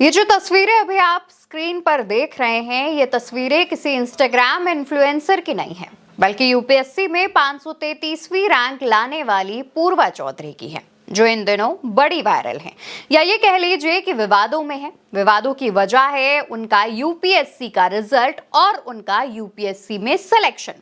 ये जो तस्वीरें अभी आप स्क्रीन पर देख रहे हैं, ये तस्वीरें किसी इंस्टाग्राम इन्फ्लुएंसर की नहीं है, बल्कि यूपीएससी में 533वीं रैंक लाने वाली पूर्वा चौधरी की है, जो इन दिनों बड़ी वायरल है। या ये कह लीजिए कि विवादों में है। विवादों की वजह है उनका यूपीएससी का रिजल्ट और उनका यूपीएससी में सिलेक्शन।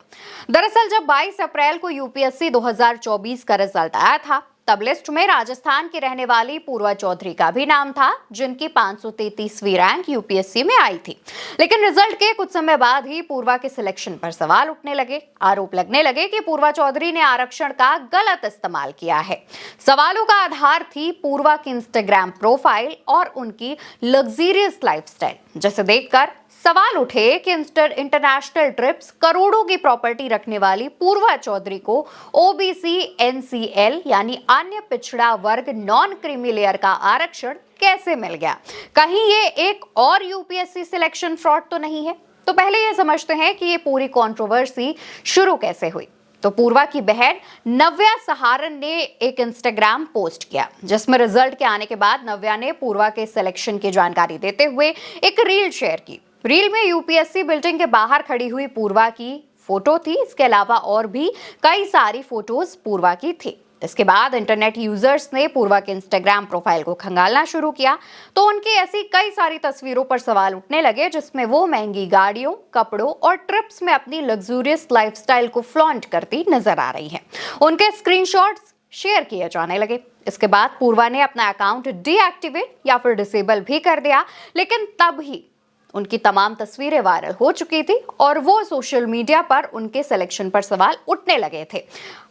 दरअसल जब 22 अप्रैल को यूपीएससी 2024 का रिजल्ट आया था, तब लिस्ट में राजस्थान की रहने वाली पूर्वा चौधरी का भी नाम था, जिनकी 533वीं रैंक यूपीएससी में आई थी। लेकिन रिजल्ट के कुछ समय बाद ही पूर्वा के सिलेक्शन पर सवाल उठने लगे। आरोप लगने लगे कि पूर्वा चौधरी ने आरक्षण का गलत इस्तेमाल किया है। सवालों का आधार थी पूर्वा की इंस्टाग्राम प्रोफाइल और उनकी लग्जरियस लाइफस्टाइल, जिसे देखकर सवाल उठे कि इंटरनेशनल ट्रिप्स, करोड़ों की प्रॉपर्टी रखने वाली पूर्वा चौधरी को ओबीसी एनसीएल यानी अन्य पिछड़ा वर्ग नॉन क्रीमी लेयर का आरक्षण कैसे मिल गया। कहीं ये एक और यूपीएससी सिलेक्शन फ्रॉड तो नहीं है। तो पहले ये समझते हैं कि ये पूरी कंट्रोवर्सी शुरू कैसे हुई। तो पूर्वा की बहन नव्या सहारन ने एक इंस्टाग्राम पोस्ट किया, जिसमें रिजल्ट के आने के बाद नव्या ने पूर्वा के सिलेक्शन की जानकारी देते हुए एक रील शेयर की। रील में यूपीएससी बिल्डिंग के बाहर खड़ी हुई पूर्वा की फोटो थी। इसके अलावा और भी कई सारी फोटोज पूर्वा की थी। इसके बाद इंटरनेट यूजर्स ने पूर्वा के इंस्टाग्राम प्रोफाइल को खंगालना शुरू किया, तो उनकी ऐसी कई सारी तस्वीरों पर सवाल उठने लगे, जिसमें वो महंगी गाड़ियों, कपड़ों और ट्रिप्स में अपनी लग्जूरियस लाइफस्टाइल को फ्लॉन्ट करती नजर आ रही हैं। उनके स्क्रीनशॉट्स शेयर किए जाने लगे। इसके बाद पूर्वा ने अपना अकाउंट डीएक्टिवेट या फिर डिसेबल भी कर दिया, लेकिन तब ही उनकी तमाम तस्वीरें वायरल हो चुकी थी और वो सोशल मीडिया पर उनके सिलेक्शन पर सवाल उठने लगे थे।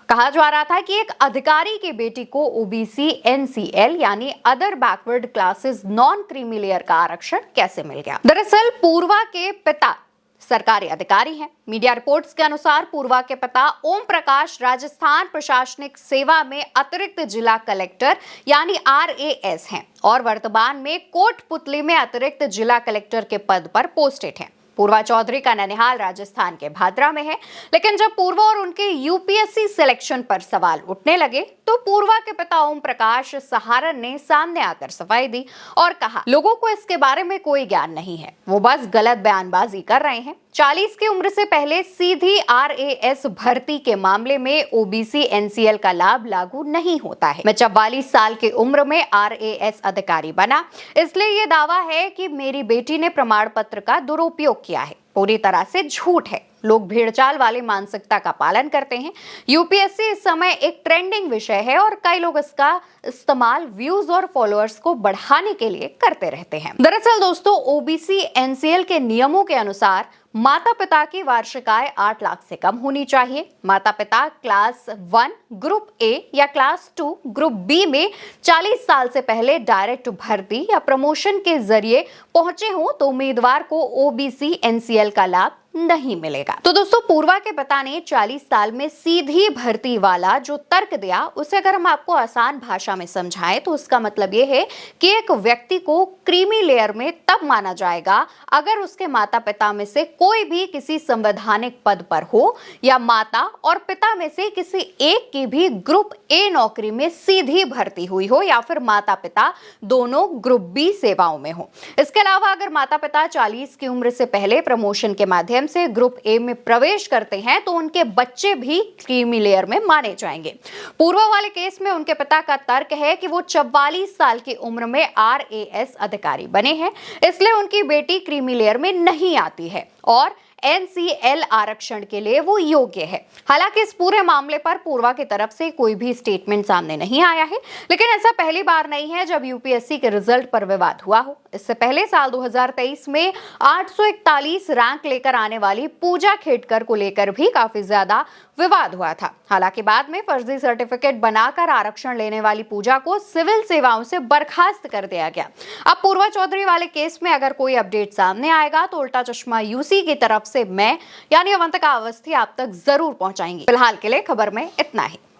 कहा जा रहा था कि एक अधिकारी की बेटी को ओबीसी एनसीएल यानी other backward classes non creamy layer का आरक्षण कैसे मिल गया। दरअसल पूर्वा के पिता सरकारी अधिकारी हैं। मीडिया रिपोर्ट्स के अनुसार पूर्वा के पिता ओम प्रकाश राजस्थान प्रशासनिक सेवा में अतिरिक्त जिला कलेक्टर यानी आरएएस हैं और वर्तमान में कोटपुतली में अतिरिक्त जिला कलेक्टर के पद पर पोस्टेड हैं। पूर्वा चौधरी का ननिहाल राजस्थान के भादरा में है। लेकिन जब पूर्वा और उनके यूपीएससी सिलेक्शन पर सवाल उठने लगे, तो पूर्वा के पिता ओम प्रकाश सहारन ने सामने आकर सफाई दी और कहा, लोगों को इसके बारे में कोई ज्ञान नहीं है, वो बस गलत बयानबाजी कर रहे हैं। 40 की उम्र से पहले सीधी आरएएस भर्ती के मामले में ओबीसी एनसीएल का लाभ लागू नहीं होता है। मैं 44 साल की उम्र में आरएएस अधिकारी बना, इसलिए ये दावा है कि मेरी बेटी ने प्रमाण पत्र का दुरुपयोग किया है, पूरी तरह से झूठ है। लोग भेड़चाल वाली मानसिकता का पालन करते हैं। यूपीएससी इस समय एक ट्रेंडिंग विषय है और कई लोग इसका इस्तेमाल व्यूज और फॉलोअर्स को बढ़ाने के लिए करते रहते हैं। दरअसल दोस्तों, ओबीसी एनसीएल के नियमों के अनुसार माता पिता की वार्षिक आय 8 लाख से कम होनी चाहिए। माता पिता क्लास 1 ग्रुप ए या क्लास 2 ग्रुप बी में 40 साल से पहले डायरेक्ट भर्ती या प्रमोशन के जरिए पहुंचे हो तो उम्मीदवार को ओबीसी एनसीएल का लाभ नहीं मिलेगा। तो दोस्तों, पूर्वा के पिता ने 40 साल में सीधी भर्ती वाला जो तर्क दिया, उसे अगर हम आपको आसान भाषा में समझाएं तो उसका मतलब ये है कि एक व्यक्ति को क्रीमी लेयर में तब माना जाएगा अगर उसके माता पिता में से कोई भी किसी संवैधानिक पद पर हो या माता और पिता में से किसी एक की भी ग्रुप ए नौकरी में सीधी भर्ती हुई हो या फिर माता पिता दोनों ग्रुप बी सेवाओं में हो। इसके अलावा अगर माता पिता 40 की उम्र से पहले प्रमोशन के माध्यम से ग्रुप ए में प्रवेश करते हैं तो उनके बच्चे भी क्रीमी लेयर में माने जाएंगे। पूर्वा वाले केस में उनके पिता का तर्क है कि वो 44 साल की उम्र में आरएएस अधिकारी बने हैं, इसलिए उनकी बेटी क्रीमी लेयर में नहीं आती है और एनसीएल आरक्षण के लिए वो योग्य है। हालांकि इस पूरे मामले पर पूर्वा की तरफ से कोई भी स्टेटमेंट सामने नहीं आया है, लेकिन ऐसा पहली बार नहीं है जब यूपीएससी के रिजल्ट पर विवाद हुआ हो। इससे पहले साल 2023 में 841 रैंक लेकर आने वाली पूजा खेडकर को लेकर भी काफी ज्यादा विवाद हुआ था। हालांकि बाद में फर्जी सर्टिफिकेट बनाकर आरक्षण लेने वाली पूजा को सिविल सेवाओं से बर्खास्त कर दिया गया। अब पूर्वा चौधरी वाले केस में अगर कोई अपडेट सामने आएगा तो उल्टा चश्मा यूसी की तरफ से मैं यानी अवंतिका अवस्थी आप तक जरूर पहुंचाएंगी। फिलहाल के लिए खबर में इतना ही।